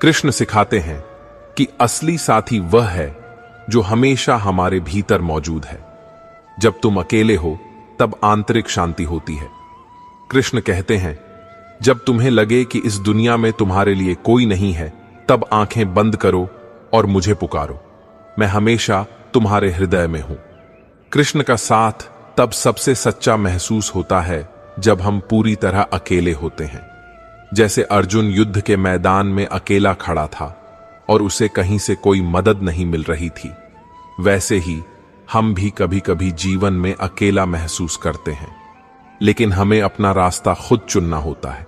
कृष्ण सिखाते हैं कि असली साथी वह है जो हमेशा हमारे भीतर मौजूद है। जब तुम अकेले हो तब आंतरिक शांति होती है। कृष्ण कहते हैं, जब तुम्हें लगे कि इस दुनिया में तुम्हारे लिए कोई नहीं है, तब आंखें बंद करो और मुझे पुकारो। मैं हमेशा तुम्हारे हृदय में हूं। कृष्ण का साथ तब सबसे सच्चा महसूस होता है जब हम पूरी तरह अकेले होते हैं। जैसे अर्जुन युद्ध के मैदान में अकेला खड़ा था और उसे कहीं से कोई मदद नहीं मिल रही थी, वैसे ही हम भी कभी कभी जीवन में अकेला महसूस करते हैं, लेकिन हमें अपना रास्ता खुद चुनना होता है।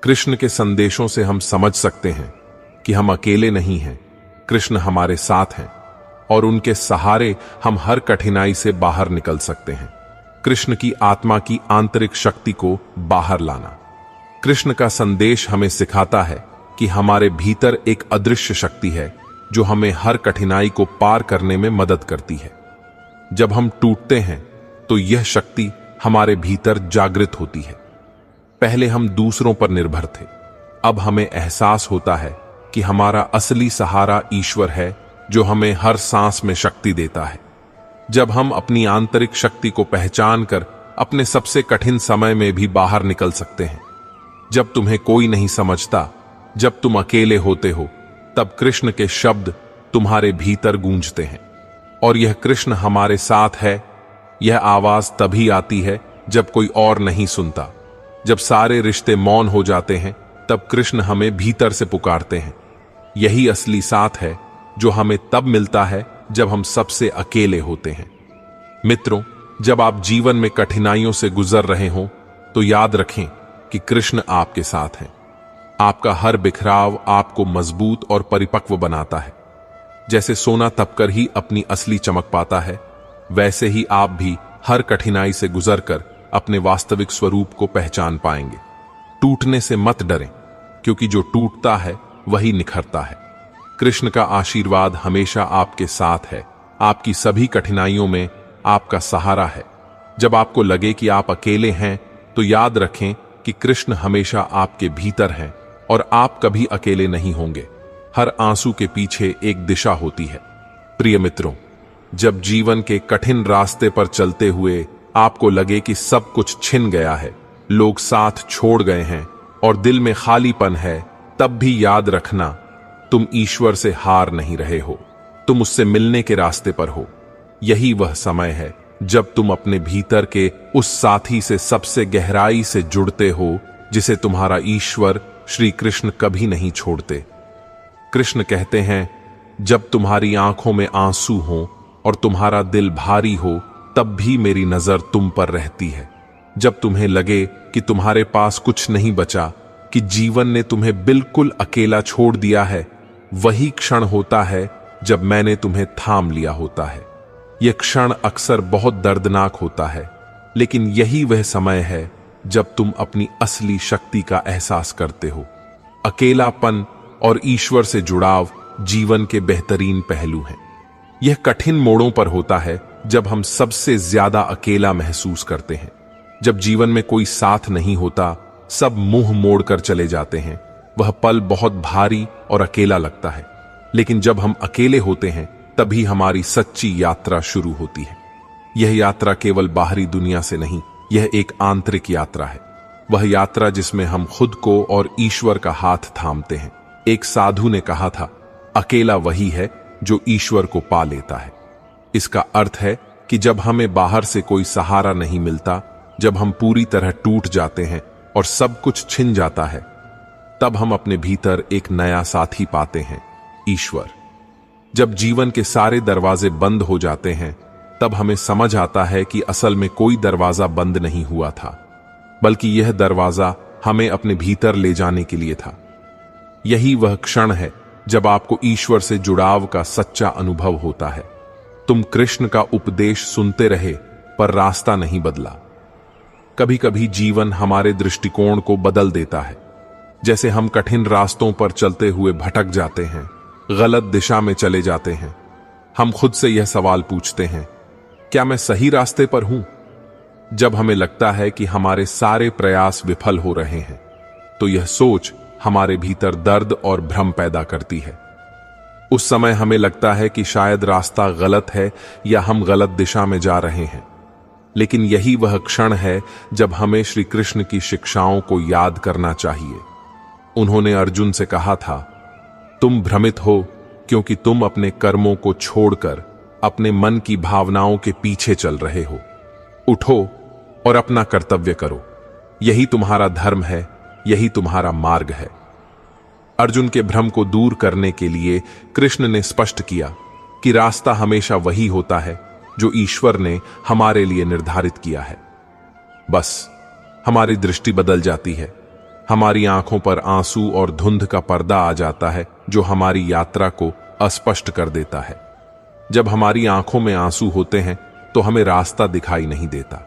कृष्ण के संदेशों से हम समझ सकते हैं कि हम अकेले नहीं हैं, कृष्ण हमारे साथ हैं और उनके सहारे हम हर कठिनाई से बाहर निकल सकते हैं। कृष्ण की आत्मा की आंतरिक शक्ति को बाहर लाना। कृष्ण का संदेश हमें सिखाता है कि हमारे भीतर एक अदृश्य शक्ति है जो हमें हर कठिनाई को पार करने में मदद करती है। जब हम टूटते हैं तो यह शक्ति हमारे भीतर जागृत होती है। पहले हम दूसरों पर निर्भर थे, अब हमें एहसास होता है कि हमारा असली सहारा ईश्वर है जो हमें हर सांस में शक्ति देता है। जब हम अपनी आंतरिक शक्ति को पहचान कर अपने सबसे कठिन समय में भी बाहर निकल सकते हैं। जब तुम्हें कोई नहीं समझता, जब तुम अकेले होते हो, तब कृष्ण के शब्द तुम्हारे भीतर गूंजते हैं। और यह कृष्ण हमारे साथ है, यह आवाज तभी आती है जब कोई और नहीं सुनता। जब सारे रिश्ते मौन हो जाते हैं, तब कृष्ण हमें भीतर से पुकारते हैं। यही असली साथ है जो हमें तब मिलता है जब हम सबसे अकेले होते हैं। मित्रों, जब आप जीवन में कठिनाइयों से गुजर रहे हों, तो याद रखें कि कृष्ण आपके साथ हैं। आपका हर बिखराव आपको मजबूत और परिपक्व बनाता है। जैसे सोना तपकर ही अपनी असली चमक पाता है, वैसे ही आप भी हर कठिनाई से गुजरकर अपने वास्तविक स्वरूप को पहचान पाएंगे। टूटने से मत डरें, क्योंकि जो टूटता है वही निखरता है। कृष्ण का आशीर्वाद हमेशा आपके साथ है, आपकी सभी कठिनाइयों में आपका सहारा है। जब आपको लगे कि आप अकेले हैं, तो याद रखें कि कृष्ण हमेशा आपके भीतर हैं और आप कभी अकेले नहीं होंगे। हर आंसू के पीछे एक दिशा होती है। प्रिय मित्रों, जब जीवन के कठिन रास्ते पर चलते हुए आपको लगे कि सब कुछ छिन गया है, लोग साथ छोड़ गए हैं और दिल में खालीपन है, तब भी याद रखना, तुम ईश्वर से हार नहीं रहे हो, तुम उससे मिलने के रास्ते पर हो। यही वह समय है जब तुम अपने भीतर के उस साथी से सबसे गहराई से जुड़ते हो, जिसे तुम्हारा ईश्वर श्री कृष्ण कभी नहीं छोड़ते। कृष्ण कहते हैं, जब तुम्हारी आंखों में आंसू हो और तुम्हारा दिल भारी हो, तब भी मेरी नजर तुम पर रहती है। जब तुम्हें लगे कि तुम्हारे पास कुछ नहीं बचा, कि जीवन ने तुम्हें बिल्कुल अकेला छोड़ दिया है, वही क्षण होता है जब मैंने तुम्हें थाम लिया होता है। यह क्षण अक्सर बहुत दर्दनाक होता है, लेकिन यही वह समय है जब तुम अपनी असली शक्ति का एहसास करते हो। अकेलापन और ईश्वर से जुड़ाव जीवन के बेहतरीन पहलू हैं। यह कठिन मोड़ों पर होता है जब हम सबसे ज्यादा अकेला महसूस करते हैं। जब जीवन में कोई साथ नहीं होता, सब मुंह मोड़कर चले जाते हैं, वह पल बहुत भारी और अकेला लगता है। लेकिन जब हम अकेले होते हैं, तभी हमारी सच्ची यात्रा शुरू होती है। यह यात्रा केवल बाहरी दुनिया से नहीं, यह एक आंतरिक यात्रा है। वह यात्रा जिसमें हम खुद को और ईश्वर का हाथ थामते हैं। एक साधु ने कहा था, अकेला वही है जो ईश्वर को पा लेता है। इसका अर्थ है कि जब हमें बाहर से कोई सहारा नहीं मिलता, जब हम पूरी तरह टूट जाते हैं और सब कुछ छिन जाता है, तब हम अपने भीतर एक नया साथी पाते हैं, ईश्वर। जब जीवन के सारे दरवाजे बंद हो जाते हैं, तब हमें समझ आता है कि असल में कोई दरवाजा बंद नहीं हुआ था, बल्कि यह दरवाजा हमें अपने भीतर ले जाने के लिए था। यही वह क्षण है जब आपको ईश्वर से जुड़ाव का सच्चा अनुभव होता है। तुम कृष्ण का उपदेश सुनते रहे, पर रास्ता नहीं बदला। कभी कभी जीवन हमारे दृष्टिकोण को बदल देता है। जैसे हम कठिन रास्तों पर चलते हुए भटक जाते हैं, गलत दिशा में चले जाते हैं। हम खुद से यह सवाल पूछते हैं, क्या मैं सही रास्ते पर हूं? जब हमें लगता है कि हमारे सारे प्रयास विफल हो रहे हैं, तो यह सोच हमारे भीतर दर्द और भ्रम पैदा करती है। उस समय हमें लगता है कि शायद रास्ता गलत है या हम गलत दिशा में जा रहे हैं। लेकिन यही वह क्षण है जब हमें श्री कृष्ण की शिक्षाओं को याद करना चाहिए। उन्होंने अर्जुन से कहा था, तुम भ्रमित हो क्योंकि तुम अपने कर्मों को छोड़कर अपने मन की भावनाओं के पीछे चल रहे हो। उठो और अपना कर्तव्य करो। यही तुम्हारा धर्म है, यही तुम्हारा मार्ग है। अर्जुन के भ्रम को दूर करने के लिए कृष्ण ने स्पष्ट किया कि रास्ता हमेशा वही होता है जो ईश्वर ने हमारे लिए निर्धारित किया है। बस हमारी दृष्टि बदल जाती है, हमारी आंखों पर आंसू और धुंध का पर्दा आ जाता है जो हमारी यात्रा को अस्पष्ट कर देता है। जब हमारी आंखों में आंसू होते हैं तो हमें रास्ता दिखाई नहीं देता,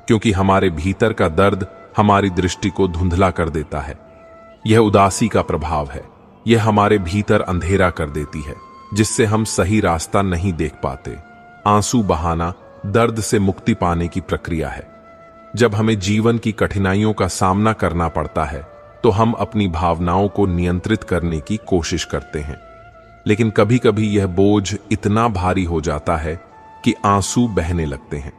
क्योंकि हमारे भीतर का दर्द हमारी दृष्टि को धुंधला कर देता है। यह उदासी का प्रभाव है। यह हमारे भीतर अंधेरा कर देती है, जिससे हम सही रास्ता नहीं देख पाते। आंसू बहाना दर्द से मुक्ति पाने की प्रक्रिया है। जब हमें जीवन की कठिनाइयों का सामना करना पड़ता है तो हम अपनी भावनाओं को नियंत्रित करने की कोशिश करते हैं, लेकिन कभी कभी यह बोझ इतना भारी हो जाता है कि आंसू बहने लगते हैं।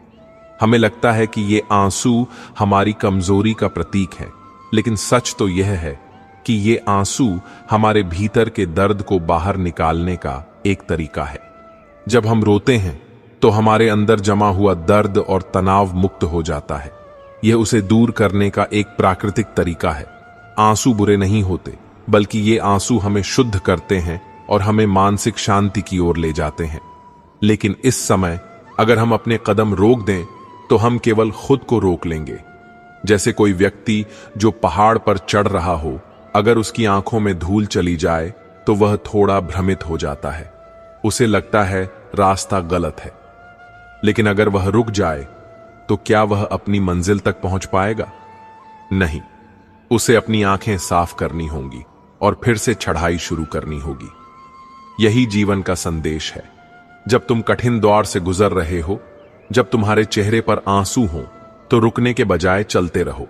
हमें लगता है कि ये आंसू हमारी कमजोरी का प्रतीक है, लेकिन सच तो यह है कि ये आंसू हमारे भीतर के दर्द को बाहर निकालने का एक तरीका है। जब हम रोते हैं तो हमारे अंदर जमा हुआ दर्द और तनाव मुक्त हो जाता है। यह उसे दूर करने का एक प्राकृतिक तरीका है। आंसू बुरे नहीं होते, बल्कि ये आंसू हमें शुद्ध करते हैं और हमें मानसिक शांति की ओर ले जाते हैं। लेकिन इस समय अगर हम अपने कदम रोक दें तो हम केवल खुद को रोक लेंगे। जैसे कोई व्यक्ति जो पहाड़ पर चढ़ रहा हो, अगर उसकी आंखों में धूल चली जाए तो वह थोड़ा भ्रमित हो जाता है। उसे लगता है रास्ता गलत है। लेकिन अगर वह रुक जाए तो क्या वह अपनी मंजिल तक पहुंच पाएगा? नहीं। उसे अपनी आंखें साफ करनी होंगी और फिर से चढ़ाई शुरू करनी होगी। यही जीवन का संदेश है। जब तुम कठिन दौर से गुजर रहे हो, जब तुम्हारे चेहरे पर आंसू हो, तो रुकने के बजाय चलते रहो,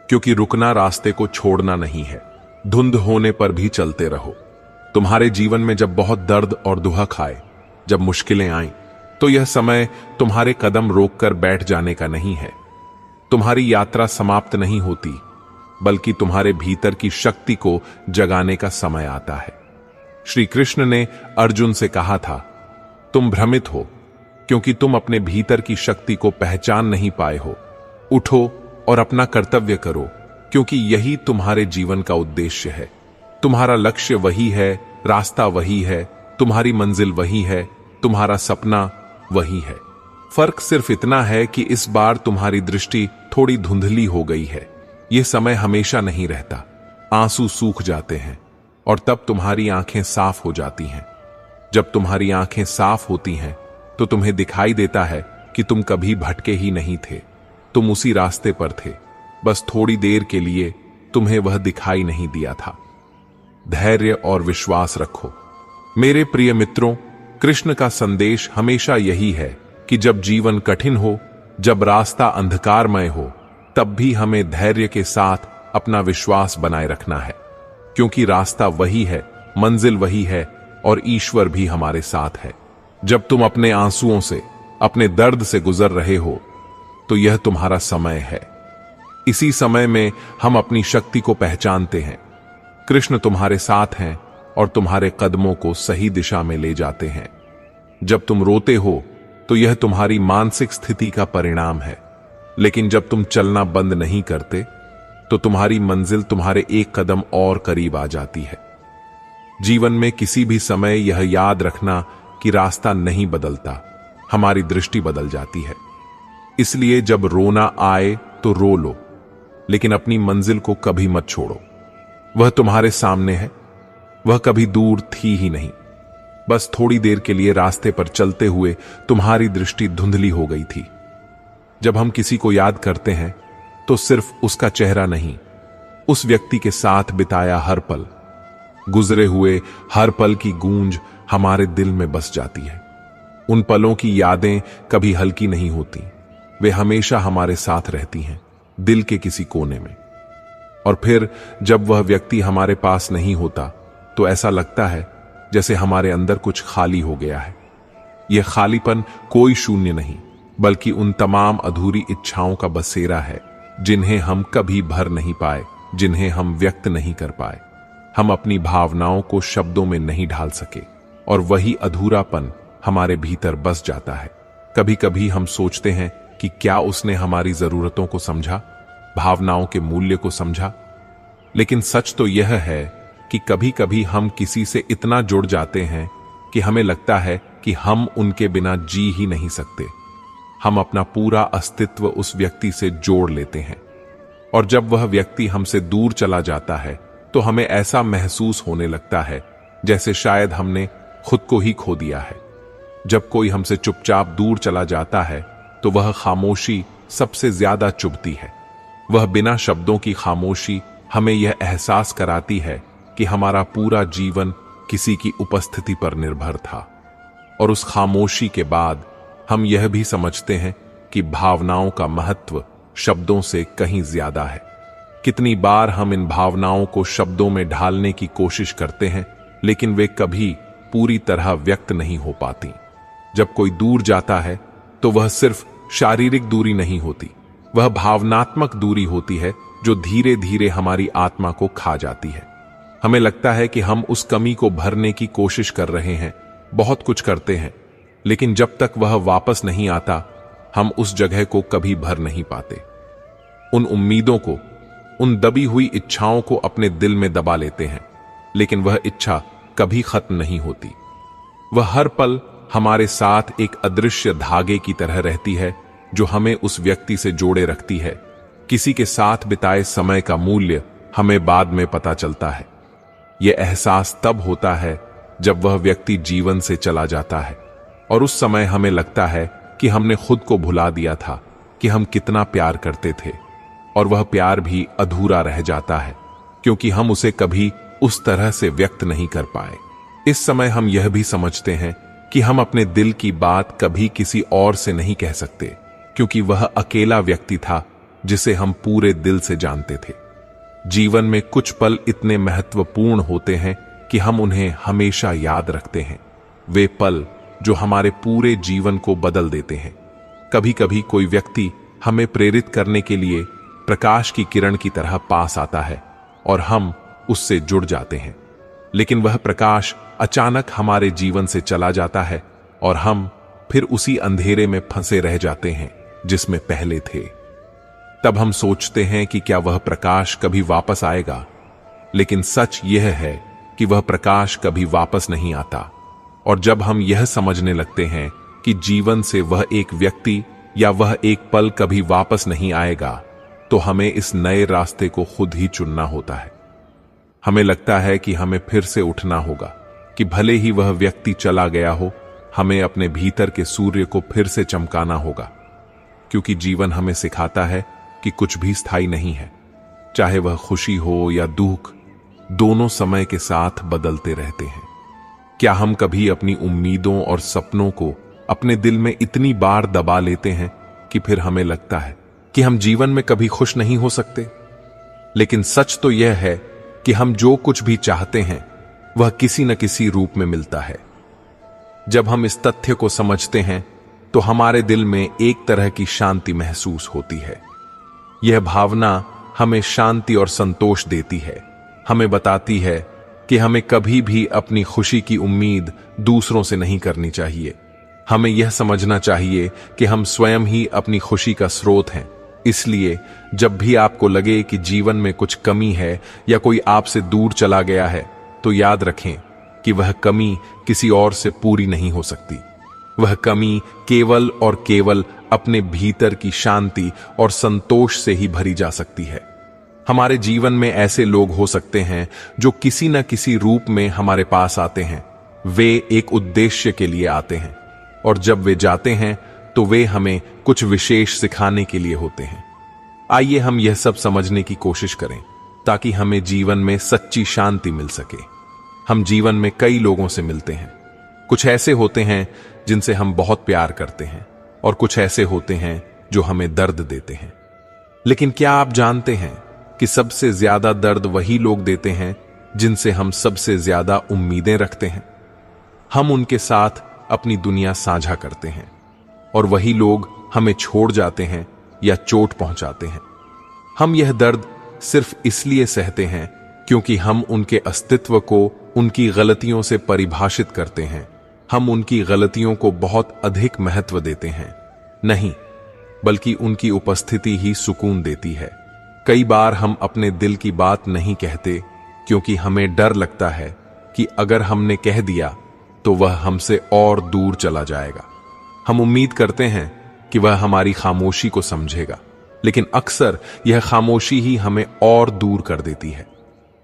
क्योंकि रुकना रास्ते को छोड़ना नहीं है। धुंध होने पर भी चलते रहो। तुम्हारे जीवन में जब बहुत दर्द और दुहक आए, जब मुश्किलें आईं, तो यह समय तुम्हारे कदम रोककर बैठ जाने का नहीं है। तुम्हारी यात्रा समाप्त नहीं होती, बल्कि तुम्हारे भीतर की शक्ति को जगाने का समय आता है। श्री कृष्ण ने अर्जुन से कहा था, तुम भ्रमित हो क्योंकि तुम अपने भीतर की शक्ति को पहचान नहीं पाए हो। उठो और अपना कर्तव्य करो, क्योंकि यही तुम्हारे जीवन का उद्देश्य है। तुम्हारा लक्ष्य वही है, रास्ता वही है, तुम्हारी मंजिल वही है, तुम्हारा सपना वही है। फर्क सिर्फ इतना है कि इस बार तुम्हारी दृष्टि थोड़ी धुंधली हो गई है। यह समय हमेशा नहीं रहता। आंसू सूख जाते हैं और तब तुम्हारी आंखें साफ हो जाती हैं। जब तुम्हारी आंखें साफ होती हैं तो तुम्हें दिखाई देता है कि तुम कभी भटके ही नहीं थे। तुम उसी रास्ते पर थे, बस थोड़ी देर के लिए तुम्हें वह दिखाई नहीं दिया था। धैर्य और विश्वास रखो। मेरे प्रिय मित्रों, कृष्ण का संदेश हमेशा यही है कि जब जीवन कठिन हो, जब रास्ता अंधकारमय हो, तब भी हमें धैर्य के साथ अपना विश्वास बनाए रखना है, क्योंकि रास्ता वही है, मंजिल वही है और ईश्वर भी हमारे साथ है। जब तुम अपने आंसुओं से, अपने दर्द से गुजर रहे हो, तो यह तुम्हारा समय है। इसी समय में हम अपनी शक्ति को पहचानते हैं। कृष्ण तुम्हारे साथ हैं और तुम्हारे कदमों को सही दिशा में ले जाते हैं। जब तुम रोते हो तो यह तुम्हारी मानसिक स्थिति का परिणाम है, लेकिन जब तुम चलना बंद नहीं करते तो तुम्हारी मंजिल तुम्हारे एक कदम और करीब आ जाती है। जीवन में किसी भी समय यह याद रखना कि रास्ता नहीं बदलता, हमारी दृष्टि बदल जाती है। इसलिए जब रोना आए तो रो लो, लेकिन अपनी मंजिल को कभी मत छोड़ो। वह तुम्हारे सामने है, वह कभी दूर थी ही नहीं। बस थोड़ी देर के लिए रास्ते पर चलते हुए तुम्हारी दृष्टि धुंधली हो गई थी। जब हम किसी को याद करते हैं तो सिर्फ उसका चेहरा नहीं, उस व्यक्ति के साथ बिताया हर पल, गुजरे हुए हर पल की गूंज हमारे दिल में बस जाती है। उन पलों की यादें कभी हल्की नहीं होती, वे हमेशा हमारे साथ रहती हैं, दिल के किसी कोने में। और फिर जब वह व्यक्ति हमारे पास नहीं होता तो ऐसा लगता है जैसे हमारे अंदर कुछ खाली हो गया है। यह खालीपन कोई शून्य नहीं, बल्कि उन तमाम अधूरी इच्छाओं का बसेरा है जिन्हें हम कभी भर नहीं पाए, जिन्हें हम व्यक्त नहीं कर पाए। हम अपनी भावनाओं को शब्दों में नहीं ढाल सके और वही अधूरापन हमारे भीतर बस जाता है। कभी कभी हम सोचते हैं कि क्या उसने हमारी जरूरतों को समझा, भावनाओं के मूल्य को समझा। लेकिन सच तो यह है कि कभी कभी हम किसी से इतना जुड़ जाते हैं कि हमें लगता है कि हम उनके बिना जी ही नहीं सकते। हम अपना पूरा अस्तित्व उस व्यक्ति से जोड़ लेते हैं, और जब वह व्यक्ति हमसे दूर चला जाता है तो हमें ऐसा महसूस होने लगता है जैसे शायद हमने खुद को ही खो दिया है। जब कोई हमसे चुपचाप दूर चला जाता है तो वह खामोशी सबसे ज्यादा चुभती है। वह बिना शब्दों की खामोशी हमें यह एहसास कराती है कि हमारा पूरा जीवन किसी की उपस्थिति पर निर्भर था। और उस खामोशी के बाद हम यह भी समझते हैं कि भावनाओं का महत्व शब्दों से कहीं ज्यादा है। कितनी बार हम इन भावनाओं को शब्दों में ढालने की कोशिश करते हैं, लेकिन वे कभी पूरी तरह व्यक्त नहीं हो पाती। जब कोई दूर जाता है तो वह सिर्फ शारीरिक दूरी नहीं होती, वह भावनात्मक दूरी होती है जो धीरे धीरे हमारी आत्मा को खा जाती है। हमें लगता है कि हम उस कमी को भरने की कोशिश कर रहे हैं, बहुत कुछ करते हैं, लेकिन जब तक वह वापस नहीं आता हम उस जगह को कभी भर नहीं पाते। उन उम्मीदों को, उन दबी हुई इच्छाओं को अपने दिल में दबा लेते हैं, लेकिन वह इच्छा कभी खत्म नहीं होती। वह हर पल हमारे साथ एक अदृश्य धागे की तरह रहती है जो हमें उस व्यक्ति से जोड़े रखती है। किसी के साथ बिताए समय का मूल्य हमें बाद में पता चलता है। यह एहसास तब होता है जब वह व्यक्ति जीवन से चला जाता है, और उस समय हमें लगता है कि हमने खुद को भुला दिया था कि हम कितना प्यार करते थे, और वह प्यार भी अधूरा रह जाता है क्योंकि हम उसे कभी उस तरह से व्यक्त नहीं कर पाए। इस समय हम यह भी समझते हैं कि हम अपने दिल की बात कभी किसी और से नहीं कह सकते, क्योंकि वह अकेला व्यक्ति था जिसे हम पूरे दिल से जानते थे। जीवन में कुछ पल इतने महत्वपूर्ण होते हैं कि हम उन्हें हमेशा याद रखते हैं। वे पल जो हमारे पूरे जीवन को बदल देते हैं। कभी कभी कोई व्यक्ति हमें प्रेरित करने के लिए प्रकाश की किरण की तरह पास आता है और हम उससे जुड़ जाते हैं, लेकिन वह प्रकाश अचानक हमारे जीवन से चला जाता है और हम फिर उसी अंधेरे में फंसे रह जाते हैं जिसमें पहले थे। तब हम सोचते हैं कि क्या वह प्रकाश कभी वापस आएगा, लेकिन सच यह है कि वह प्रकाश कभी वापस नहीं आता। और जब हम यह समझने लगते हैं कि जीवन से वह एक व्यक्ति या वह एक पल कभी वापस नहीं आएगा, तो हमें इस नए रास्ते को खुद ही चुनना होता है। हमें लगता है कि हमें फिर से उठना होगा, कि भले ही वह व्यक्ति चला गया हो, हमें अपने भीतर के सूर्य को फिर से चमकाना होगा, क्योंकि जीवन हमें सिखाता है कि कुछ भी स्थायी नहीं है। चाहे वह खुशी हो या दुख, दोनों समय के साथ बदलते रहते हैं। क्या हम कभी अपनी उम्मीदों और सपनों को अपने दिल में इतनी बार दबा लेते हैं कि फिर हमें लगता है कि हम जीवन में कभी खुश नहीं हो सकते? लेकिन सच तो यह है कि हम जो कुछ भी चाहते हैं वह किसी न किसी रूप में मिलता है। जब हम इस तथ्य को समझते हैं तो हमारे दिल में एक तरह की शांति महसूस होती है। यह भावना हमें शांति और संतोष देती है। हमें बताती है कि हमें कभी भी अपनी खुशी की उम्मीद दूसरों से नहीं करनी चाहिए। हमें यह समझना चाहिए कि हम स्वयं ही अपनी खुशी का स्रोत हैं। इसलिए जब भी आपको लगे कि जीवन में कुछ कमी है या कोई आपसे दूर चला गया है, तो याद रखें कि वह कमी किसी और से पूरी नहीं हो सकती। वह कमी केवल और केवल अपने भीतर की शांति और संतोष से ही भरी जा सकती है। हमारे जीवन में ऐसे लोग हो सकते हैं जो किसी न किसी रूप में हमारे पास आते हैं। वे एक उद्देश्य के लिए आते हैं, और जब वे जाते हैं तो वे हमें कुछ विशेष सिखाने के लिए होते हैं। आइए हम यह सब समझने की कोशिश करें ताकि हमें जीवन में सच्ची शांति मिल सके। हम जीवन में कई लोगों से मिलते हैं। कुछ ऐसे होते हैं जिनसे हम बहुत प्यार करते हैं, और कुछ ऐसे होते हैं जो हमें दर्द देते हैं। लेकिन क्या आप जानते हैं कि सबसे ज्यादा दर्द वही लोग देते हैं जिनसे हम सबसे ज्यादा उम्मीदें रखते हैं। हम उनके साथ अपनी दुनिया साझा करते हैं और वही लोग हमें छोड़ जाते हैं या चोट पहुंचाते हैं। हम यह दर्द सिर्फ इसलिए सहते हैं क्योंकि हम उनके अस्तित्व को उनकी गलतियों से परिभाषित करते हैं। हम उनकी गलतियों को बहुत अधिक महत्व देते हैं। नहीं, बल्कि उनकी उपस्थिति ही सुकून देती है। कई बार हम अपने दिल की बात नहीं कहते क्योंकि हमें डर लगता है कि अगर हमने कह दिया तो वह हमसे और दूर चला जाएगा। हम उम्मीद करते हैं कि वह हमारी खामोशी को समझेगा, लेकिन अक्सर यह खामोशी ही हमें और दूर कर देती है।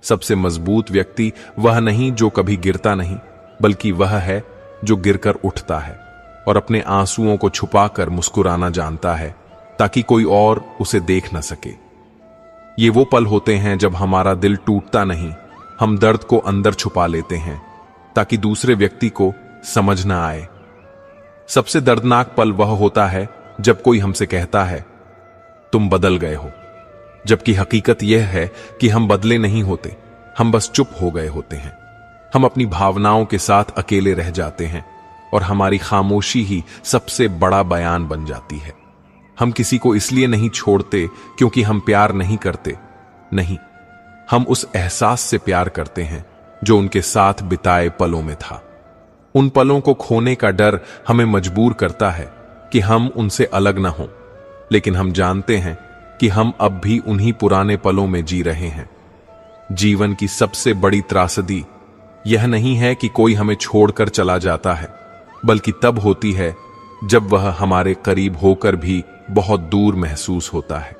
सबसे मजबूत व्यक्ति वह नहीं जो कभी गिरता नहीं, बल्कि वह है जो गिरकर उठता है और अपने आंसुओं को छुपाकर मुस्कुराना जानता है ताकि कोई और उसे देख न सके। ये वो पल होते हैं जब हमारा दिल टूटता नहीं, हम दर्द को अंदर छुपा लेते हैं ताकि दूसरे व्यक्ति को समझ ना आए। सबसे दर्दनाक पल वह होता है जब कोई हमसे कहता है तुम बदल गए हो, जबकि हकीकत यह है कि हम बदले नहीं होते, हम बस चुप हो गए होते हैं। हम अपनी भावनाओं के साथ अकेले रह जाते हैं और हमारी खामोशी ही सबसे बड़ा बयान बन जाती है। हम किसी को इसलिए नहीं छोड़ते क्योंकि हम प्यार नहीं करते, नहीं, हम उस एहसास से प्यार करते हैं जो उनके साथ बिताए पलों में था। उन पलों को खोने का डर हमें मजबूर करता है कि हम उनसे अलग ना हों, लेकिन हम जानते हैं कि हम अब भी उन्हीं पुराने पलों में जी रहे हैं। जीवन की सबसे बड़ी त्रासदी यह नहीं है कि कोई हमें छोड़कर चला जाता है, बल्कि तब होती है जब वह हमारे करीब होकर भी बहुत दूर महसूस होता है।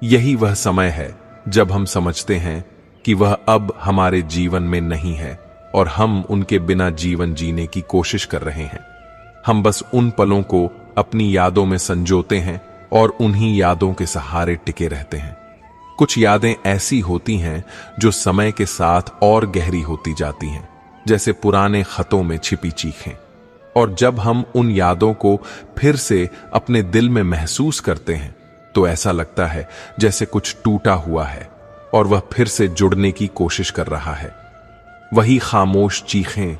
यही वह समय है जब हम समझते हैं कि वह अब हमारे जीवन में नहीं है और हम उनके बिना जीवन जीने की कोशिश कर रहे हैं। हम बस उन पलों को अपनी यादों में संजोते हैं और उन्हीं यादों के सहारे टिके रहते हैं। कुछ यादें ऐसी होती हैं जो समय के साथ और गहरी होती जाती हैं, जैसे पुराने खतों में छिपी चीखें। और जब हम उन यादों को फिर से अपने दिल में महसूस करते हैं तो ऐसा लगता है जैसे कुछ टूटा हुआ है और वह फिर से जुड़ने की कोशिश कर रहा है। वही खामोश चीखें,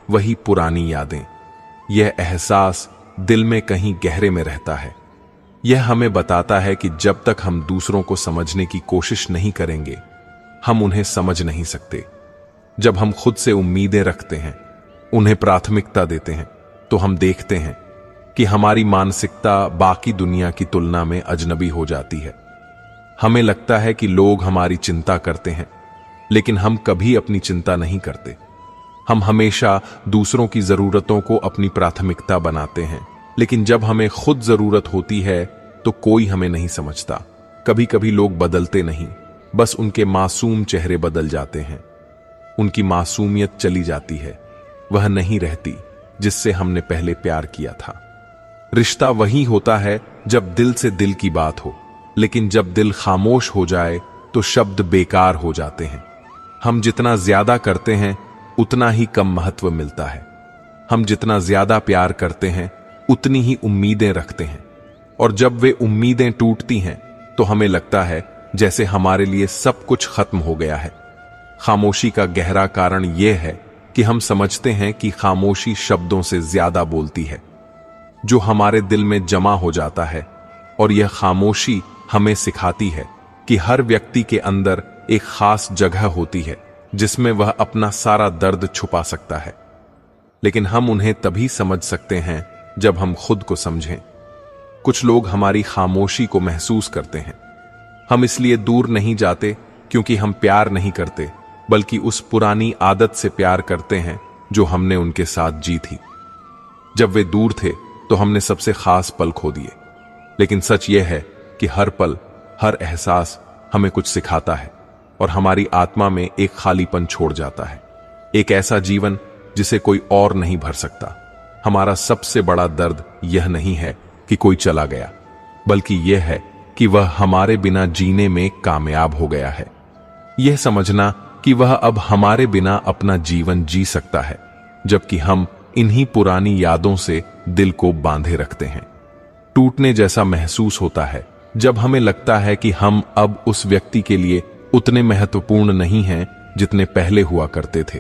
वही पुरानी यादें। यह एहसास दिल में कहीं गहरे में रहता है। यह हमें बताता है कि जब तक हम दूसरों को समझने की कोशिश नहीं करेंगे, हम उन्हें समझ नहीं सकते। जब हम खुद से उम्मीदें रखते हैं, उन्हें प्राथमिकता देते हैं, तो हम देखते हैं कि हमारी मानसिकता बाकी दुनिया की तुलना में अजनबी हो जाती है। हमें लगता है कि लोग हमारी चिंता करते हैं, लेकिन हम कभी अपनी चिंता नहीं करते। हम हमेशा दूसरों की जरूरतों को अपनी प्राथमिकता बनाते हैं, लेकिन जब हमें खुद जरूरत होती है तो कोई हमें नहीं समझता। कभी कभी लोग बदलते नहीं, बस उनके मासूम चेहरे बदल जाते हैं। उनकी मासूमियत चली जाती है, वह नहीं रहती जिससे हमने पहले प्यार किया था। रिश्ता वही होता है जब दिल से दिल की बात हो, लेकिन जब दिल खामोश हो जाए तो शब्द बेकार हो जाते हैं। हम जितना ज्यादा करते हैं उतना ही कम महत्व मिलता है। हम जितना ज्यादा प्यार करते हैं उतनी ही उम्मीदें रखते हैं, और जब वे उम्मीदें टूटती हैं तो हमें लगता है जैसे हमारे लिए सब कुछ खत्म हो गया है। खामोशी का गहरा कारण यह है कि हम समझते हैं कि खामोशी शब्दों से ज्यादा बोलती है, जो हमारे दिल में जमा हो जाता है। और यह खामोशी हमें सिखाती है कि हर व्यक्ति के अंदर एक खास जगह होती है जिसमें वह अपना सारा दर्द छुपा सकता है, लेकिन हम उन्हें तभी समझ सकते हैं जब हम खुद को समझें। कुछ लोग हमारी खामोशी को महसूस करते हैं। हम इसलिए दूर नहीं जाते क्योंकि हम प्यार नहीं करते, बल्कि उस पुरानी आदत से प्यार करते हैं जो हमने उनके साथ जी थी। जब वे दूर थे तो हमने सबसे खास पल खो दिए, लेकिन सच यह है कि हर पल, हर एहसास हमें कुछ सिखाता है और हमारी आत्मा में एक खालीपन छोड़ जाता है। एक ऐसा जीवन जिसे कोई और नहीं भर सकता। हमारा सबसे बड़ा दर्द यह नहीं है कि कोई चला गया, बल्कि यह है कि वह हमारे बिना जीने में कामयाब हो गया है। यह समझना कि वह अब हमारे बिना अपना जीवन जी सकता है, जबकि हम इन्हीं पुरानी यादों से दिल को बांधे रखते हैं। टूटने जैसा महसूस होता है जब हमें लगता है कि हम अब उस व्यक्ति के लिए उतने महत्वपूर्ण नहीं हैं जितने पहले हुआ करते थे।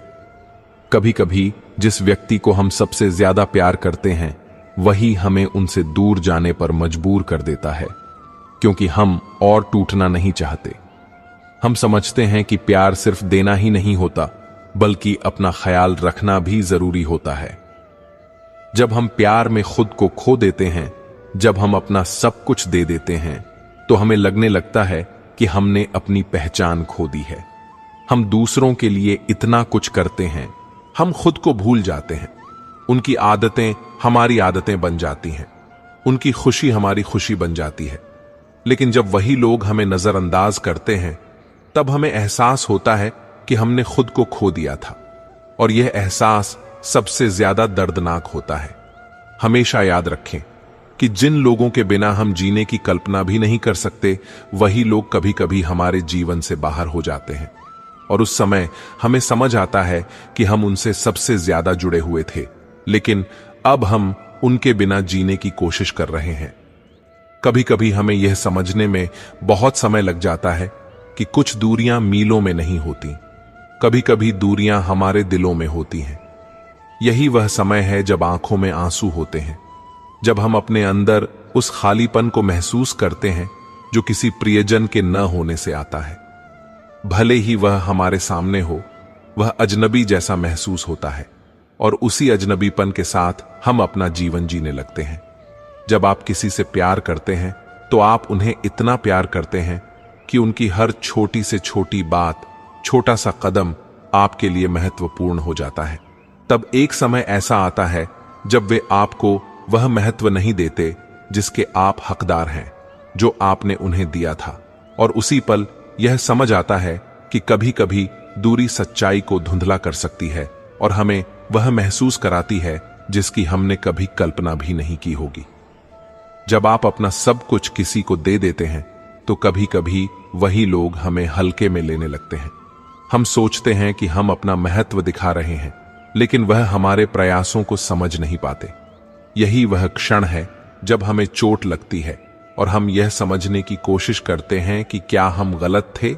कभी कभी जिस व्यक्ति को हम सबसे ज्यादा प्यार करते हैं वही हमें उनसे दूर जाने पर मजबूर कर देता है, क्योंकि हम और टूटना नहीं चाहते। हम समझते हैं कि प्यार सिर्फ देना ही नहीं होता, बल्कि अपना ख्याल रखना भी जरूरी होता है। जब हम प्यार में खुद को खो देते हैं, जब हम अपना सब कुछ दे देते हैं, तो हमें लगने लगता है कि हमने अपनी पहचान खो दी है। हम दूसरों के लिए इतना कुछ करते हैं, हम खुद को भूल जाते हैं। उनकी आदतें हमारी आदतें बन जाती हैं, उनकी खुशी हमारी खुशी बन जाती है। लेकिन जब वही लोग हमें नजरअंदाज करते हैं, तब हमें एहसास होता है कि हमने खुद को खो दिया था, और यह एहसास सबसे ज्यादा दर्दनाक होता है। हमेशा याद रखें कि जिन लोगों के बिना हम जीने की कल्पना भी नहीं कर सकते, वही लोग कभी कभी हमारे जीवन से बाहर हो जाते हैं, और उस समय हमें समझ आता है कि हम उनसे सबसे ज्यादा जुड़े हुए थे, लेकिन अब हम उनके बिना जीने की कोशिश कर रहे हैं। कभी कभी हमें यह समझने में बहुत समय लग जाता है कि कुछ दूरियां मीलों में नहीं होती, कभी कभी दूरियां हमारे दिलों में होती हैं। यही वह समय है जब आंखों में आंसू होते हैं, जब हम अपने अंदर उस खालीपन को महसूस करते हैं जो किसी प्रियजन के न होने से आता है। भले ही वह हमारे सामने हो, वह अजनबी जैसा महसूस होता है, और उसी अजनबीपन के साथ हम अपना जीवन जीने लगते हैं। जब आप किसी से प्यार करते हैं तो आप उन्हें इतना प्यार करते हैं कि उनकी हर छोटी से छोटी बात, छोटा सा कदम आपके लिए महत्वपूर्ण हो जाता है। तब एक समय ऐसा आता है जब वे आपको वह महत्व नहीं देते जिसके आप हकदार हैं, जो आपने उन्हें दिया था। और उसी पल यह समझ आता है कि कभी कभी दूरी सच्चाई को धुंधला कर सकती है और हमें वह महसूस कराती है जिसकी हमने कभी कल्पना भी नहीं की होगी। जब आप अपना सब कुछ किसी को दे देते हैं तो कभी कभी वही लोग हमें हल्के में लेने लगते हैं। हम सोचते हैं कि हम अपना महत्व दिखा रहे हैं, लेकिन वह हमारे प्रयासों को समझ नहीं पाते। यही वह क्षण है जब हमें चोट लगती है और हम यह समझने की कोशिश करते हैं कि क्या हम गलत थे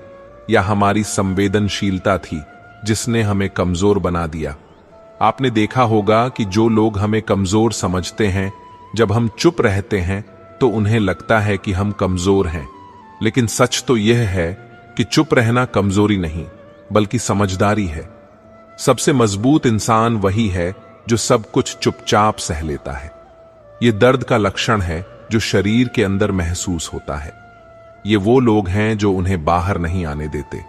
या हमारी संवेदनशीलता थी जिसने हमें कमजोर बना दिया। आपने देखा होगा कि जो लोग हमें कमजोर समझते हैं, जब हम चुप रहते हैं तो उन्हें लगता है कि हम कमजोर हैं। लेकिन सच तो यह है कि चुप रहना कमजोरी नहीं, बल्कि समझदारी है। सबसे मजबूत इंसान वही है जो सब कुछ चुपचाप सह लेता है। यह दर्द का लक्षण है जो शरीर के अंदर महसूस होता है। ये वो लोग हैं जो उन्हें बाहर नहीं आने देते।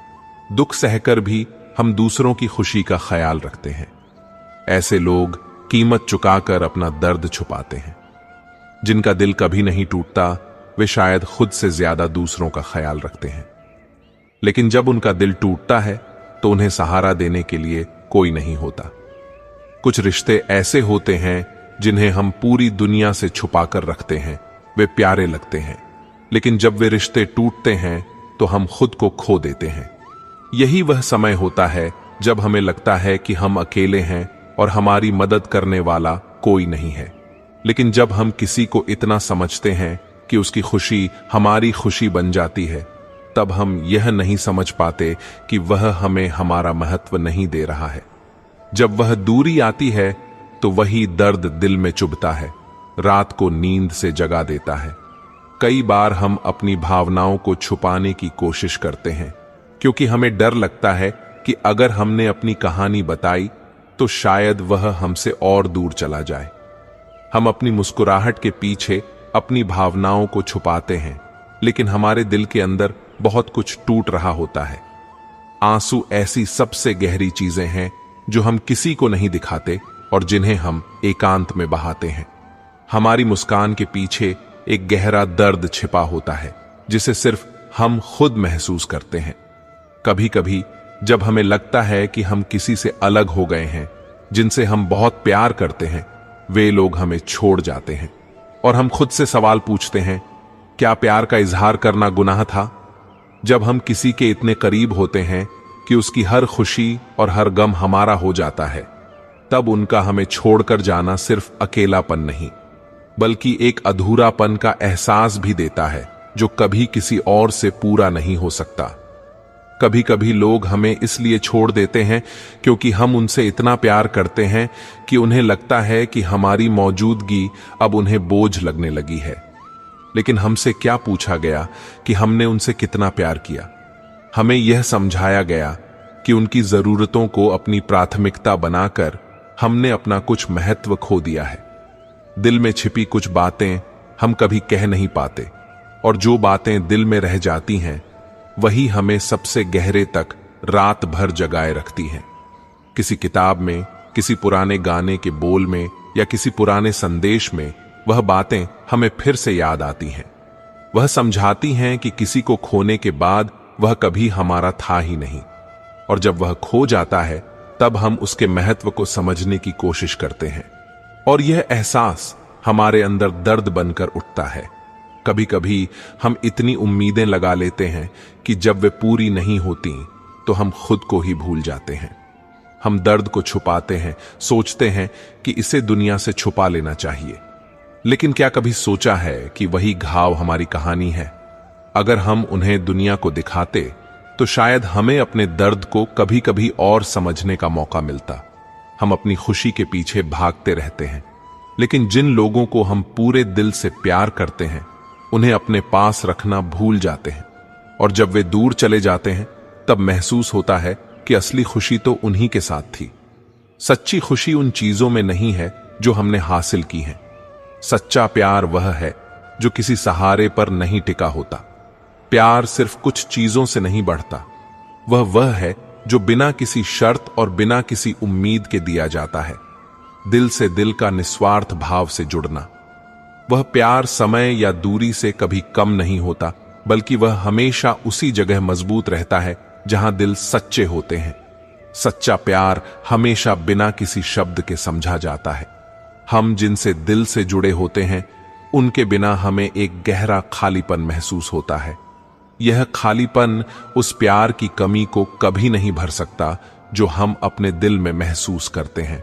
दुख सहकर भी हम दूसरों की खुशी का ख्याल रखते हैं। ऐसे लोग कीमत चुकाकर अपना दर्द छुपाते हैं। जिनका दिल कभी नहीं टूटता, वे शायद खुद से ज्यादा दूसरों का ख्याल रखते हैं। लेकिन जब उनका दिल टूटता है तो उन्हें सहारा देने के लिए कोई नहीं होता। कुछ रिश्ते ऐसे होते हैं जिन्हें हम पूरी दुनिया से छुपाकर रखते हैं। वे प्यारे लगते हैं, लेकिन जब वे रिश्ते टूटते हैं तो हम खुद को खो देते हैं। यही वह समय होता है जब हमें लगता है कि हम अकेले हैं और हमारी मदद करने वाला कोई नहीं है। लेकिन जब हम किसी को इतना समझते हैं कि उसकी खुशी हमारी खुशी बन जाती है, तब हम यह नहीं समझ पाते कि वह हमें हमारा महत्व नहीं दे रहा है। जब वह दूरी आती है तो वही दर्द दिल में चुभता है, रात को नींद से जगा देता है। कई बार हम अपनी भावनाओं को छुपाने की कोशिश करते हैं, क्योंकि हमें डर लगता है कि अगर हमने अपनी कहानी बताई तो शायद वह हमसे और दूर चला जाए। हम अपनी मुस्कुराहट के पीछे अपनी भावनाओं को छुपाते हैं, लेकिन हमारे दिल के अंदर बहुत कुछ टूट रहा होता है। आंसू ऐसी सबसे गहरी चीजें हैं जो हम किसी को नहीं दिखाते और जिन्हें हम एकांत में बहाते हैं। हमारी मुस्कान के पीछे एक गहरा दर्द छिपा होता है जिसे सिर्फ हम खुद महसूस करते हैं। कभी कभी जब हमें लगता है कि हम किसी से अलग हो गए हैं जिनसे हम बहुत प्यार करते हैं, वे लोग हमें छोड़ जाते हैं और हम खुद से सवाल पूछते हैं, क्या प्यार का इजहार करना गुनाह था? जब हम किसी के इतने करीब होते हैं कि उसकी हर खुशी और हर गम हमारा हो जाता है, तब उनका हमें छोड़कर जाना सिर्फ अकेलापन नहीं, बल्कि एक अधूरापन का एहसास भी देता है जो कभी किसी और से पूरा नहीं हो सकता। कभी कभी लोग हमें इसलिए छोड़ देते हैं क्योंकि हम उनसे इतना प्यार करते हैं कि उन्हें लगता है कि हमारी मौजूदगी अब उन्हें बोझ लगने लगी है। लेकिन हमसे क्या पूछा गया कि हमने उनसे कितना प्यार किया? हमें यह समझाया गया कि उनकी जरूरतों को अपनी प्राथमिकता बनाकर हमने अपना कुछ महत्व खो दिया है। दिल में छिपी कुछ बातें हम कभी कह नहीं पाते, और जो बातें दिल में रह जाती हैं वही हमें सबसे गहरे तक रात भर जगाए रखती हैं। किसी किताब में, किसी पुराने गाने के बोल में या किसी पुराने संदेश में वह बातें हमें फिर से याद आती हैं। वह समझाती हैं कि किसी को खोने के बाद वह कभी हमारा था ही नहीं, और जब वह खो जाता है तब हम उसके महत्व को समझने की कोशिश करते हैं, और यह एहसास हमारे अंदर दर्द बनकर उठता है। कभी कभी हम इतनी उम्मीदें लगा लेते हैं कि जब वे पूरी नहीं होती तो हम खुद को ही भूल जाते हैं। हम दर्द को छुपाते हैं, सोचते हैं कि इसे दुनिया से छुपा लेना चाहिए। लेकिन क्या कभी सोचा है कि वही घाव हमारी कहानी है? अगर हम उन्हें दुनिया को दिखाते तो शायद हमें अपने दर्द को कभी कभी और समझने का मौका मिलता। हम अपनी खुशी के पीछे भागते रहते हैं, लेकिन जिन लोगों को हम पूरे दिल से प्यार करते हैं उन्हें अपने पास रखना भूल जाते हैं, और जब वे दूर चले जाते हैं तब महसूस होता है कि असली खुशी तो उन्हीं के साथ थी। सच्ची खुशी उन चीजों में नहीं है जो हमने हासिल की हैं। सच्चा प्यार वह है जो किसी सहारे पर नहीं टिका होता। प्यार सिर्फ कुछ चीजों से नहीं बढ़ता, वह है जो बिना किसी शर्त और बिना किसी उम्मीद के दिया जाता है। दिल से दिल का निस्वार्थ भाव से जुड़ना। वह प्यार समय या दूरी से कभी कम नहीं होता, बल्कि वह हमेशा उसी जगह मजबूत रहता है जहां दिल सच्चे होते हैं। सच्चा प्यार हमेशा बिना किसी शब्द के समझा जाता है। हम जिनसे दिल से जुड़े होते हैं उनके बिना हमें एक गहरा खालीपन महसूस होता है। यह खालीपन उस प्यार की कमी को कभी नहीं भर सकता जो हम अपने दिल में महसूस करते हैं।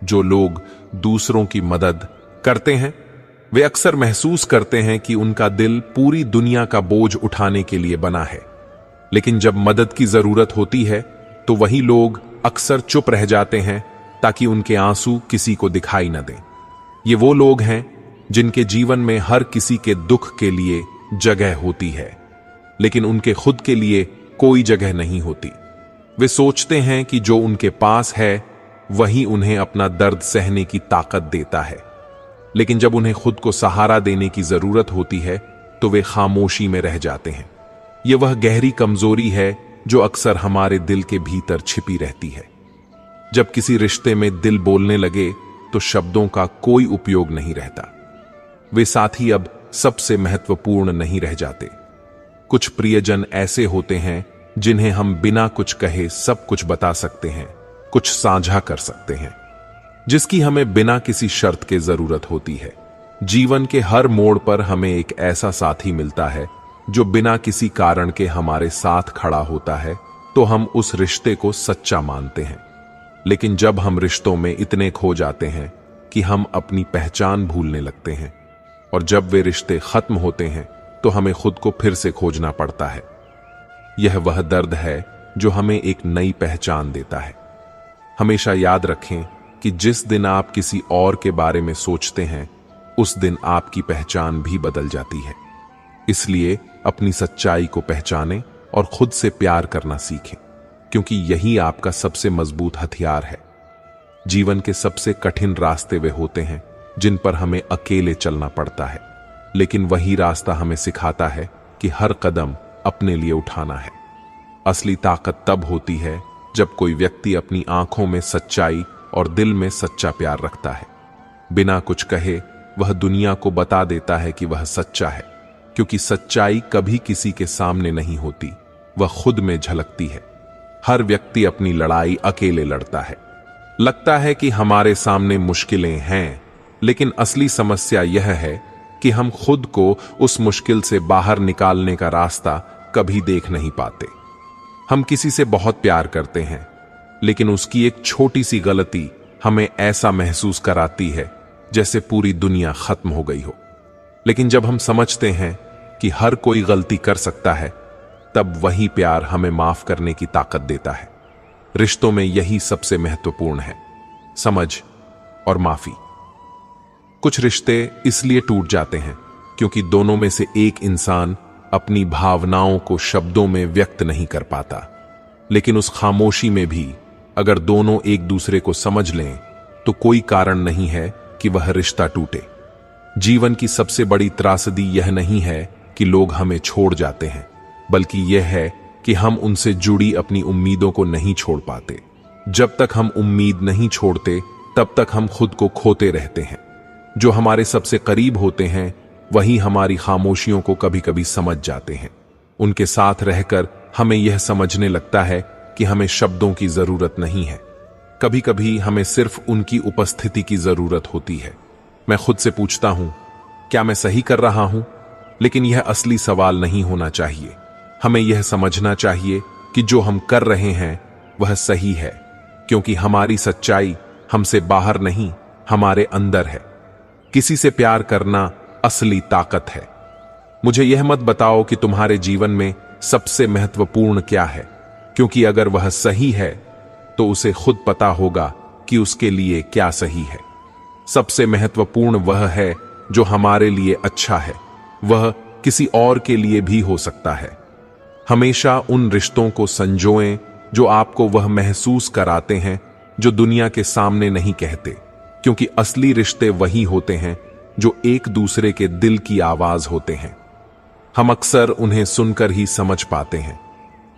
जो लोग दूसरों की मदद करते हैं वे अक्सर महसूस करते हैं कि उनका दिल पूरी दुनिया का बोझ उठाने के लिए बना है, लेकिन जब मदद की जरूरत होती है तो वही लोग अक्सर चुप रह जाते हैं ताकि उनके आंसू किसी को दिखाई न दें। ये वो लोग हैं जिनके जीवन में हर किसी के दुख के लिए जगह होती है, लेकिन उनके खुद के लिए कोई जगह नहीं होती। वे सोचते हैं कि जो उनके पास है वही उन्हें अपना दर्द सहने की ताकत देता है, लेकिन जब उन्हें खुद को सहारा देने की जरूरत होती है तो वे खामोशी में रह जाते हैं। यह वह गहरी कमजोरी है जो अक्सर हमारे दिल के भीतर छिपी रहती है। जब किसी रिश्ते में दिल बोलने लगे तो शब्दों का कोई उपयोग नहीं रहता। वे साथी अब सबसे महत्वपूर्ण नहीं रह जाते। कुछ प्रियजन ऐसे होते हैं जिन्हें हम बिना कुछ कहे सब कुछ बता सकते हैं, कुछ साझा कर सकते हैं, जिसकी हमें बिना किसी शर्त के जरूरत होती है। जीवन के हर मोड़ पर हमें एक ऐसा साथी मिलता है जो बिना किसी कारण के हमारे साथ खड़ा होता है, तो हम उस रिश्ते को सच्चा मानते हैं। लेकिन जब हम रिश्तों में इतने खो जाते हैं कि हम अपनी पहचान भूलने लगते हैं, और जब वे रिश्ते खत्म होते हैं तो हमें खुद को फिर से खोजना पड़ता है। यह वह दर्द है जो हमें एक नई पहचान देता है। हमेशा याद रखें कि जिस दिन आप किसी और के बारे में सोचते हैं उस दिन आपकी पहचान भी बदल जाती है। इसलिए अपनी सच्चाई को पहचानें और खुद से प्यार करना सीखें, क्योंकि यही आपका सबसे मजबूत हथियार है। जीवन के सबसे कठिन रास्ते वे होते हैं जिन पर हमें अकेले चलना पड़ता है, लेकिन वही रास्ता हमें सिखाता है कि हर कदम अपने लिए उठाना है। असली ताकत तब होती है जब कोई व्यक्ति अपनी आंखों में सच्चाई और दिल में सच्चा प्यार रखता है। बिना कुछ कहे वह दुनिया को बता देता है कि वह सच्चा है, क्योंकि सच्चाई कभी किसी के सामने नहीं होती, वह खुद में झलकती है। हर व्यक्ति अपनी लड़ाई अकेले लड़ता है। लगता है कि हमारे सामने मुश्किलें हैं, लेकिन असली समस्या यह है कि हम खुद को उस मुश्किल से बाहर निकालने का रास्ता कभी देख नहीं पाते। हम किसी से बहुत प्यार करते हैं, लेकिन उसकी एक छोटी सी गलती हमें ऐसा महसूस कराती है जैसे पूरी दुनिया खत्म हो गई हो। लेकिन जब हम समझते हैं कि हर कोई गलती कर सकता है, तब वही प्यार हमें माफ करने की ताकत देता है। रिश्तों में यही सबसे महत्वपूर्ण है, समझ और माफी। कुछ रिश्ते इसलिए टूट जाते हैं क्योंकि दोनों में से एक इंसान अपनी भावनाओं को शब्दों में व्यक्त नहीं कर पाता। लेकिन उस खामोशी में भी अगर दोनों एक दूसरे को समझ लें तो कोई कारण नहीं है कि वह रिश्ता टूटे। जीवन की सबसे बड़ी त्रासदी यह नहीं है कि लोग हमें छोड़ जाते हैं, बल्कि यह है कि हम उनसे जुड़ी अपनी उम्मीदों को नहीं छोड़ पाते। जब तक हम उम्मीद नहीं छोड़ते तब तक हम खुद को खोते रहते हैं। जो हमारे सबसे करीब होते हैं वही हमारी खामोशियों को कभी कभी समझ जाते हैं। उनके साथ रहकर हमें यह समझने लगता है कि हमें शब्दों की जरूरत नहीं है। कभी कभी हमें सिर्फ उनकी उपस्थिति की जरूरत होती है। मैं खुद से पूछता हूं, क्या मैं सही कर रहा हूं? लेकिन यह असली सवाल नहीं होना चाहिए। हमें यह समझना चाहिए कि जो हम कर रहे हैं वह सही है, क्योंकि हमारी सच्चाई हमसे बाहर नहीं, हमारे अंदर है। किसी से प्यार करना असली ताकत है। मुझे यह मत बताओ कि तुम्हारे जीवन में सबसे महत्वपूर्ण क्या है, क्योंकि अगर वह सही है तो उसे खुद पता होगा कि उसके लिए क्या सही है। सबसे महत्वपूर्ण वह है जो हमारे लिए अच्छा है, वह किसी और के लिए भी हो सकता है। हमेशा उन रिश्तों को संजोएं जो आपको वह महसूस कराते हैं जो दुनिया के सामने नहीं कहते, क्योंकि असली रिश्ते वही होते हैं जो एक दूसरे के दिल की आवाज होते हैं। हम अक्सर उन्हें सुनकर ही समझ पाते हैं।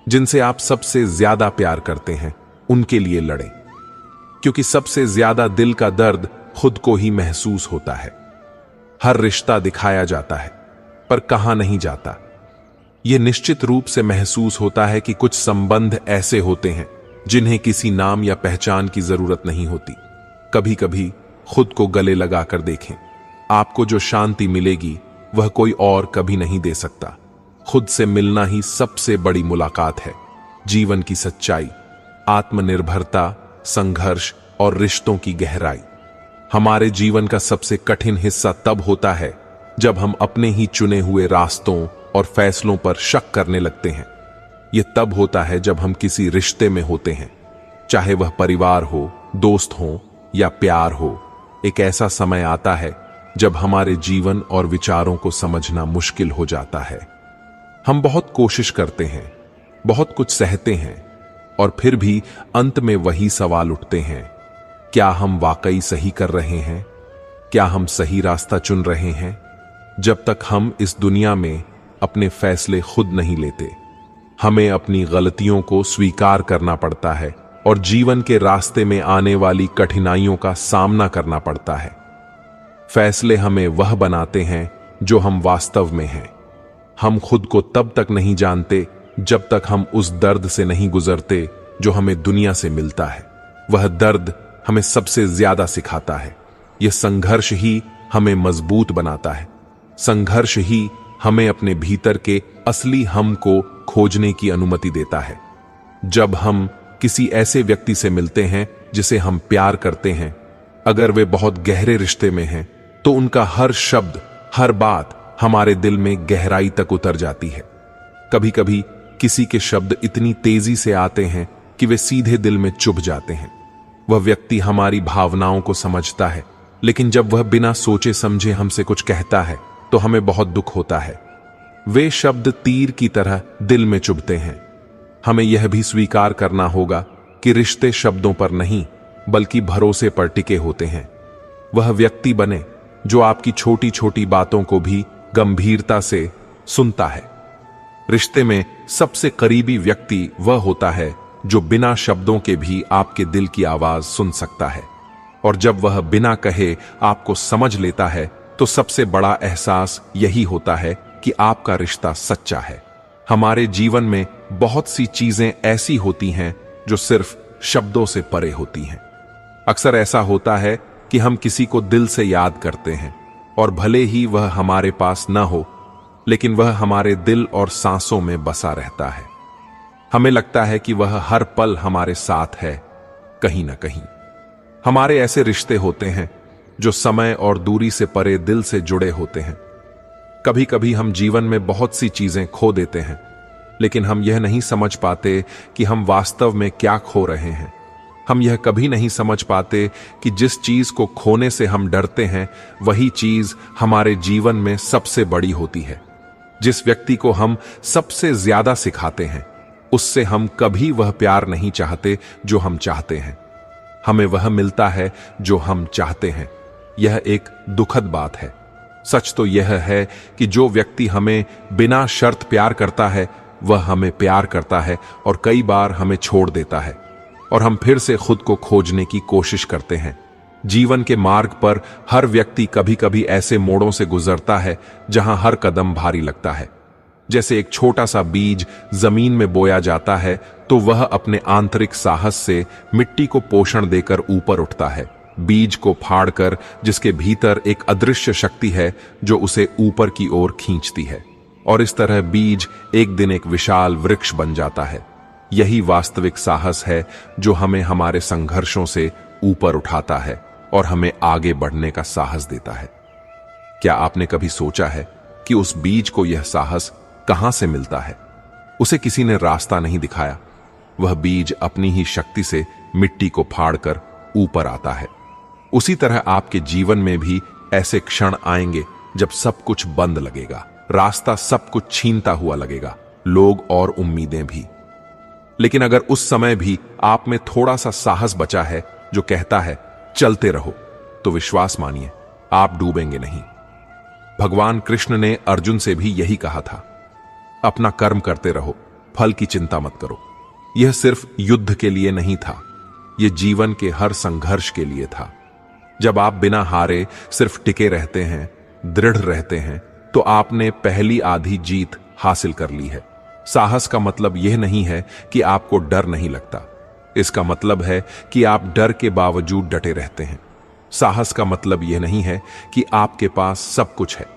जिनसे आप सबसे ज्यादा प्यार करते हैं उनके लिए लड़ें, क्योंकि सबसे ज्यादा दिल का दर्द खुद को ही महसूस होता है। हर रिश्ता दिखाया जाता है पर कहा नहीं जाता। यह निश्चित रूप से महसूस होता है कि कुछ संबंध ऐसे होते हैं जिन्हें किसी नाम या पहचान की जरूरत नहीं होती। कभी कभी खुद को गले लगाकर देखें। आपको जो शांति मिलेगी वह कोई और कभी नहीं दे सकता। खुद से मिलना ही सबसे बड़ी मुलाकात है। जीवन की सच्चाई, आत्मनिर्भरता, संघर्ष और रिश्तों की गहराई। हमारे जीवन का सबसे कठिन हिस्सा तब होता है जब हम अपने ही चुने हुए रास्तों और फैसलों पर शक करने लगते हैं। यह तब होता है जब हम किसी रिश्ते में होते हैं, चाहे वह परिवार हो, दोस्त हो या प्यार हो। एक ऐसा समय आता है जब हमारे जीवन और विचारों को समझना मुश्किल हो जाता है। हम बहुत कोशिश करते हैं, बहुत कुछ सहते हैं, और फिर भी अंत में वही सवाल उठते हैं, क्या हम वाकई सही कर रहे हैं? क्या हम सही रास्ता चुन रहे हैं? जब तक हम इस दुनिया में अपने फैसले खुद नहीं लेते, हमें अपनी गलतियों को स्वीकार करना पड़ता है और जीवन के रास्ते में आने वाली कठिनाइयों का सामना करना पड़ता है। फैसले हमें वह बनाते हैं जो हम वास्तव में हैं। हम खुद को तब तक नहीं जानते जब तक हम उस दर्द से नहीं गुजरते जो हमें दुनिया से मिलता है। वह दर्द हमें सबसे ज्यादा सिखाता है। यह संघर्ष ही हमें मजबूत बनाता है। संघर्ष ही हमें अपने भीतर के असली हम को खोजने की अनुमति देता है। जब हम किसी ऐसे व्यक्ति से मिलते हैं जिसे हम प्यार करते हैं, अगर वे बहुत गहरे रिश्ते में हैं, तो उनका हर शब्द, हर बात हमारे दिल में गहराई तक उतर जाती है। कभी कभी किसी के शब्द इतनी तेजी से आते हैं कि वे सीधे दिल में चुभ जाते हैं। वह व्यक्ति हमारी भावनाओं को समझता है, लेकिन जब वह बिना सोचे समझे हमसे कुछ कहता है तो हमें बहुत दुख होता है। वे शब्द तीर की तरह दिल में चुभते हैं। हमें यह भी स्वीकार करना होगा कि रिश्ते शब्दों पर नहीं बल्कि भरोसे पर टिके होते हैं। वह व्यक्ति बने जो आपकी छोटी छोटी बातों को भी गंभीरता से सुनता है। रिश्ते में सबसे करीबी व्यक्ति वह होता है जो बिना शब्दों के भी आपके दिल की आवाज सुन सकता है, और जब वह बिना कहे आपको समझ लेता है तो सबसे बड़ा एहसास यही होता है कि आपका रिश्ता सच्चा है। हमारे जीवन में बहुत सी चीजें ऐसी होती हैं जो सिर्फ शब्दों से परे होती हैं। अक्सर ऐसा होता है कि हम किसी को दिल से याद करते हैं, और भले ही वह हमारे पास न हो, लेकिन वह हमारे दिल और सांसों में बसा रहता है। हमें लगता है कि वह हर पल हमारे साथ है, कहीं ना कहीं। हमारे ऐसे रिश्ते होते हैं जो समय और दूरी से परे दिल से जुड़े होते हैं। कभी कभी हम जीवन में बहुत सी चीजें खो देते हैं, लेकिन हम यह नहीं समझ पाते कि हम वास्तव में क्या खो रहे हैं। हम यह कभी नहीं समझ पाते कि जिस चीज को खोने से हम डरते हैं वही चीज हमारे जीवन में सबसे बड़ी होती है। जिस व्यक्ति को हम सबसे ज्यादा सिखाते हैं उससे हम कभी वह प्यार नहीं चाहते जो हम चाहते हैं। हमें वह मिलता है जो हम चाहते हैं। यह एक दुखद बात है। सच तो यह है कि जो व्यक्ति हमें बिना शर्त प्यार करता है वह हमें प्यार करता है और कई बार हमें छोड़ देता है और हम फिर से खुद को खोजने की कोशिश करते हैं। जीवन के मार्ग पर हर व्यक्ति कभी कभी ऐसे मोड़ों से गुजरता है जहां हर कदम भारी लगता है। जैसे एक छोटा सा बीज जमीन में बोया जाता है तो वह अपने आंतरिक साहस से मिट्टी को पोषण देकर ऊपर उठता है, बीज को फाड़कर, जिसके भीतर एक अदृश्य शक्ति है जो उसे ऊपर की ओर खींचती है। और इस तरह बीज एक दिन एक विशाल वृक्ष बन जाता है। यही वास्तविक साहस है जो हमें हमारे संघर्षों से ऊपर उठाता है और हमें आगे बढ़ने का साहस देता है। क्या आपने कभी सोचा है कि उस बीज को यह साहस कहां से मिलता है? उसे किसी ने रास्ता नहीं दिखाया। वह बीज अपनी ही शक्ति से मिट्टी को फाड़कर ऊपर आता है। उसी तरह आपके जीवन में भी ऐसे क्षण आएंगे जब सब कुछ बंद लगेगा, रास्ता सब कुछ छीनता हुआ लगेगा, लोग और उम्मीदें भी। लेकिन अगर उस समय भी आप में थोड़ा सा साहस बचा है जो कहता है चलते रहो, तो विश्वास मानिए आप डूबेंगे नहीं। भगवान कृष्ण ने अर्जुन से भी यही कहा था, अपना कर्म करते रहो, फल की चिंता मत करो। यह सिर्फ युद्ध के लिए नहीं था, यह जीवन के हर संघर्ष के लिए था। जब आप बिना हारे सिर्फ टिके रहते हैं, दृढ़ रहते हैं, तो आपने पहली आधी जीत हासिल कर ली है। साहस का मतलब यह नहीं है कि आपको डर नहीं लगता, इसका मतलब है कि आप डर के बावजूद डटे रहते हैं। साहस का मतलब यह नहीं है कि आपके पास सब कुछ है।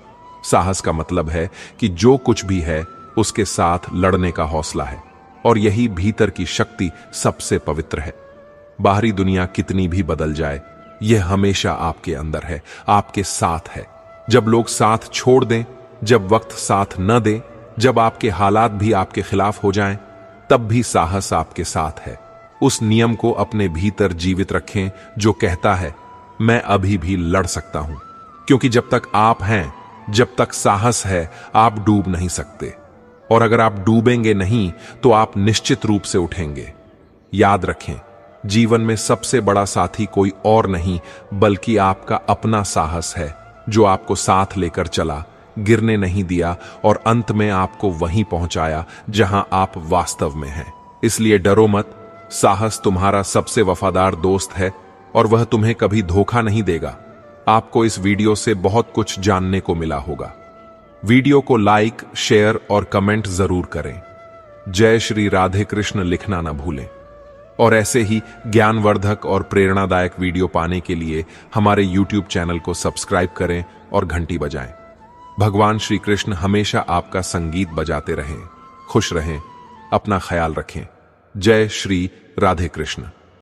साहस का मतलब है कि जो कुछ भी है उसके साथ लड़ने का हौसला है, और यही भीतर की शक्ति सबसे पवित्र है। बाहरी दुनिया कितनी भी बदल जाए, यह हमेशा आपके अंदर है, आपके साथ है। जब लोग साथ छोड़ दें, जब वक्त साथ न दे, जब आपके हालात भी आपके खिलाफ हो जाएं, तब भी साहस आपके साथ है। उस नियम को अपने भीतर जीवित रखें जो कहता है मैं अभी भी लड़ सकता हूं, क्योंकि जब तक आप हैं, जब तक साहस है, आप डूब नहीं सकते। और अगर आप डूबेंगे नहीं तो आप निश्चित रूप से उठेंगे। याद रखें, जीवन में सबसे बड़ा साथी कोई और नहीं बल्कि आपका अपना साहस है, जो आपको साथ लेकर चला, गिरने नहीं दिया और अंत में आपको वहीं पहुंचाया जहां आप वास्तव में हैं। इसलिए डरो मत, साहस तुम्हारा सबसे वफादार दोस्त है और वह तुम्हें कभी धोखा नहीं देगा। आपको इस वीडियो से बहुत कुछ जानने को मिला होगा। वीडियो को लाइक, शेयर और कमेंट जरूर करें। जय श्री राधे कृष्ण लिखना न भूलें। और ऐसे ही ज्ञानवर्धक और प्रेरणादायक वीडियो पाने के लिए हमारे YouTube चैनल को सब्सक्राइब करें और घंटी बजाएं। भगवान श्री कृष्ण हमेशा आपका संगीत बजाते रहें। खुश रहें, अपना ख्याल रखें। जय श्री राधे कृष्ण।